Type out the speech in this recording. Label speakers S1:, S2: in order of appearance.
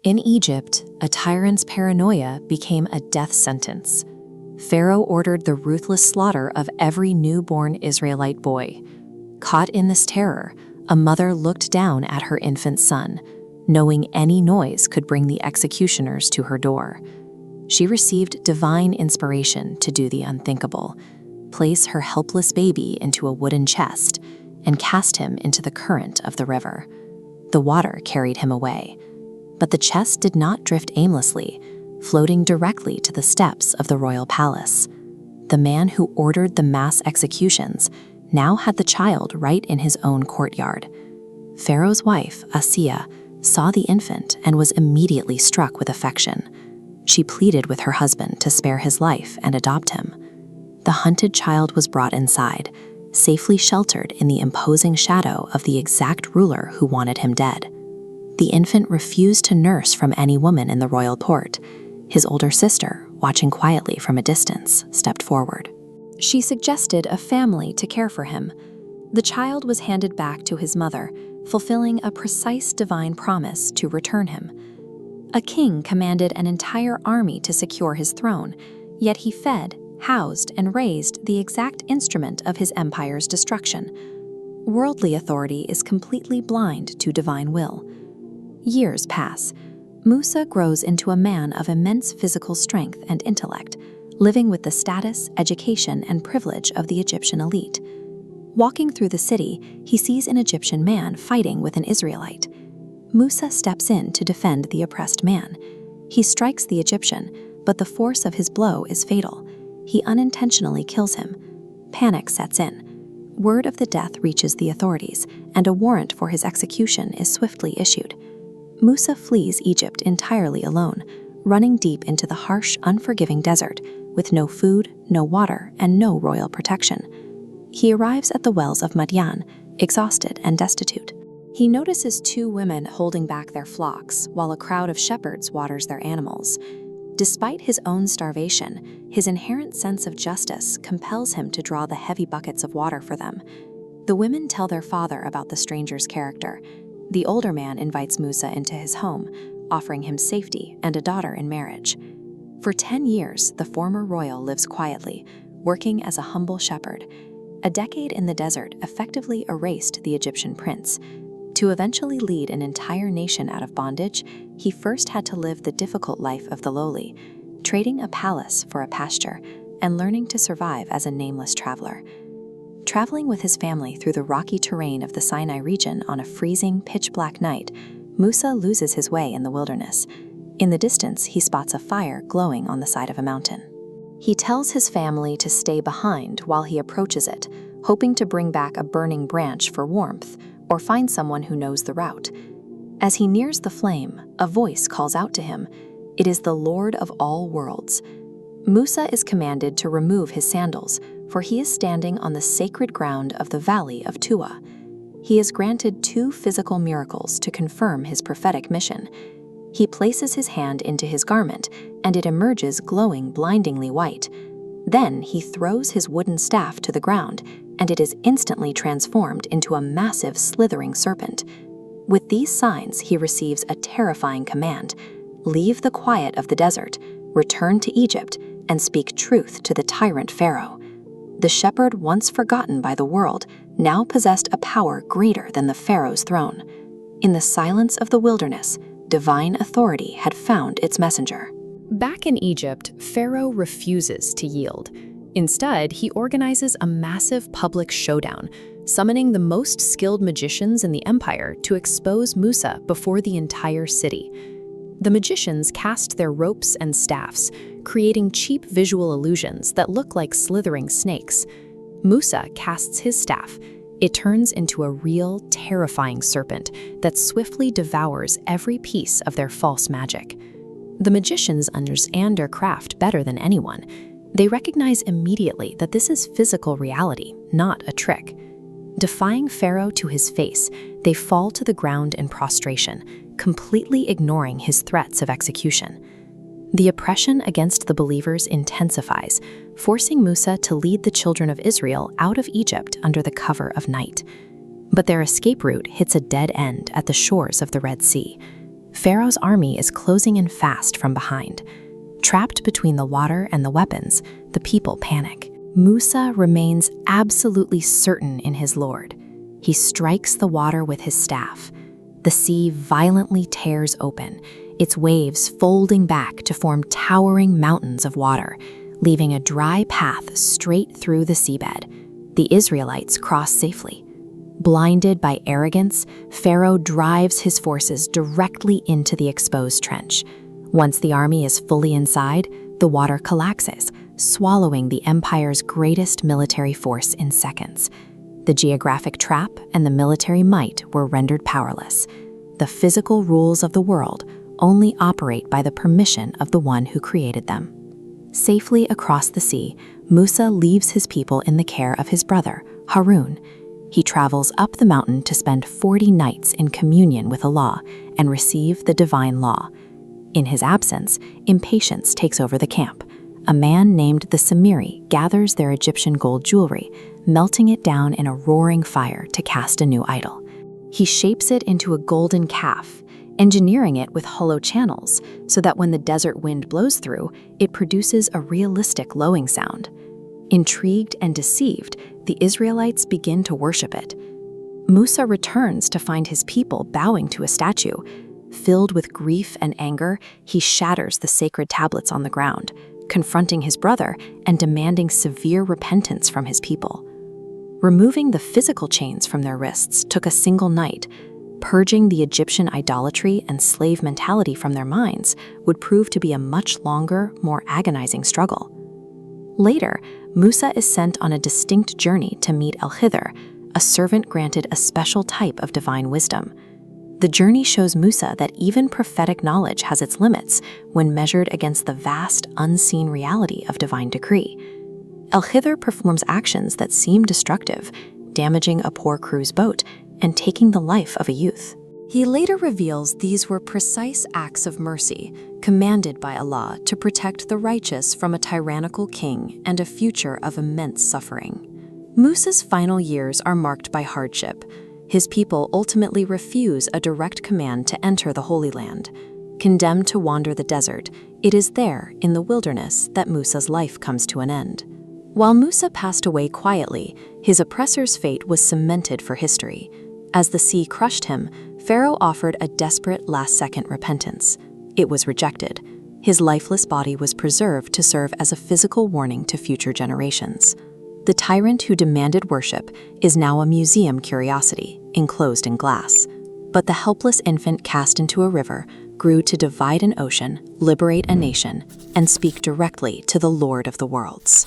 S1: In Egypt, a tyrant's paranoia became a death sentence. Pharaoh ordered the ruthless slaughter of every newborn Israelite boy. Caught in this terror, a mother looked down at her infant son, knowing any noise could bring the executioners to her door. She received divine inspiration to do the unthinkable, place her helpless baby into a wooden chest, and cast him into the current of the river. The water carried him away, but the chest did not drift aimlessly, floating directly to the steps of the royal palace. The man who ordered the mass executions now had the child right in his own courtyard. Pharaoh's wife, Asiya, saw the infant and was immediately struck with affection. She pleaded with her husband to spare his life and adopt him. The hunted child was brought inside, safely sheltered in the imposing shadow of the exact ruler who wanted him dead. The infant refused to nurse from any woman in the royal court. His older sister, watching quietly from a distance, stepped forward. She suggested a family to care for him. The child was handed back to his mother, fulfilling a precise divine promise to return him. A king commanded an entire army to secure his throne, yet he fed, housed, and raised the exact instrument of his empire's destruction. Worldly authority is completely blind to divine will. Years pass. Musa grows into a man of immense physical strength and intellect, living with the status, education, and privilege of the Egyptian elite. Walking through the city, he sees an Egyptian man fighting with an Israelite. Musa steps in to defend the oppressed man. He strikes the Egyptian, but the force of his blow is fatal. He unintentionally kills him. Panic sets in. Word of the death reaches the authorities, and a warrant for his execution is swiftly issued. Musa flees Egypt entirely alone, running deep into the harsh, unforgiving desert, with no food, no water, and no royal protection. He arrives at the wells of Madyan, exhausted and destitute. He notices two women holding back their flocks, while a crowd of shepherds waters their animals. Despite his own starvation, his inherent sense of justice compels him to draw the heavy buckets of water for them. The women tell their father about the stranger's character. The older man invites Musa into his home, offering him safety and a daughter in marriage. For 10 years, the former royal lives quietly, working as a humble shepherd. A decade in the desert effectively erased the Egyptian prince. To eventually lead an entire nation out of bondage, he first had to live the difficult life of the lowly, trading a palace for a pasture and learning to survive as a nameless traveler. Traveling with his family through the rocky terrain of the Sinai region on a freezing, pitch-black night, Musa loses his way in the wilderness. In the distance, he spots a fire glowing on the side of a mountain. He tells his family to stay behind while he approaches it, hoping to bring back a burning branch for warmth or find someone who knows the route. As he nears the flame, a voice calls out to him. It is the Lord of all worlds. Musa is commanded to remove his sandals, for he is standing on the sacred ground of the valley of Tuwa. He is granted 2 physical miracles to confirm his prophetic mission. He places his hand into his garment, and it emerges glowing blindingly white. Then he throws his wooden staff to the ground, and it is instantly transformed into a massive slithering serpent. With these signs, he receives a terrifying command: leave the quiet of the desert, return to Egypt, and speak truth to the tyrant Pharaoh. The shepherd once forgotten by the world now possessed a power greater than the Pharaoh's throne. In the silence of the wilderness, divine authority had found its messenger.
S2: Back in Egypt, Pharaoh refuses to yield. Instead, he organizes a massive public showdown, summoning the most skilled magicians in the empire to expose Musa before the entire city. The magicians cast their ropes and staffs, creating cheap visual illusions that look like slithering snakes. Musa casts his staff. It turns into a real, terrifying serpent that swiftly devours every piece of their false magic. The magicians understand their craft better than anyone. They recognize immediately that this is physical reality, not a trick. Defying Pharaoh to his face, they fall to the ground in prostration, completely ignoring his threats of execution. The oppression against the believers intensifies, forcing Musa to lead the children of Israel out of Egypt under the cover of night. But their escape route hits a dead end at the shores of the Red Sea. Pharaoh's army is closing in fast from behind. Trapped between the water and the weapons, the people panic. Musa remains absolutely certain in his Lord. He strikes the water with his staff. The sea violently tears open, its waves folding back to form towering mountains of water, leaving a dry path straight through the seabed. The Israelites cross safely. Blinded by arrogance, Pharaoh drives his forces directly into the exposed trench. Once the army is fully inside, the water collapses, swallowing the empire's greatest military force in seconds. The geographic trap and the military might were rendered powerless. The physical rules of the world only operate by the permission of the one who created them. Safely across the sea, Musa leaves his people in the care of his brother, Harun. He travels up the mountain to spend 40 nights in communion with Allah and receive the divine law. In his absence, impatience takes over the camp. A man named the Samiri gathers their Egyptian gold jewelry, melting it down in a roaring fire to cast a new idol. He shapes it into a golden calf, engineering it with hollow channels so that when the desert wind blows through, it produces a realistic lowing sound. Intrigued and deceived, the Israelites begin to worship it. Musa returns to find his people bowing to a statue. Filled with grief and anger, he shatters the sacred tablets on the ground, confronting his brother and demanding severe repentance from his people. Removing the physical chains from their wrists took a single night. Purging the Egyptian idolatry and slave mentality from their minds would prove to be a much longer, more agonizing struggle. Later, Musa is sent on a distinct journey to meet Al-Khidr, a servant granted a special type of divine wisdom. The journey shows Musa that even prophetic knowledge has its limits when measured against the vast, unseen reality of divine decree. Al-Khidr performs actions that seem destructive, damaging a poor crew's boat and taking the life of a youth. He later reveals these were precise acts of mercy, commanded by Allah to protect the righteous from a tyrannical king and a future of immense suffering. Musa's final years are marked by hardship. His people ultimately refuse a direct command to enter the Holy Land. Condemned to wander the desert, it is there, in the wilderness, that Musa's life comes to an end. While Musa passed away quietly, his oppressor's fate was cemented for history. As the sea crushed him, Pharaoh offered a desperate last-second repentance. It was rejected. His lifeless body was preserved to serve as a physical warning to future generations. The tyrant who demanded worship is now a museum curiosity, enclosed in glass. But the helpless infant cast into a river grew to divide an ocean, liberate a nation, and speak directly to the Lord of the worlds.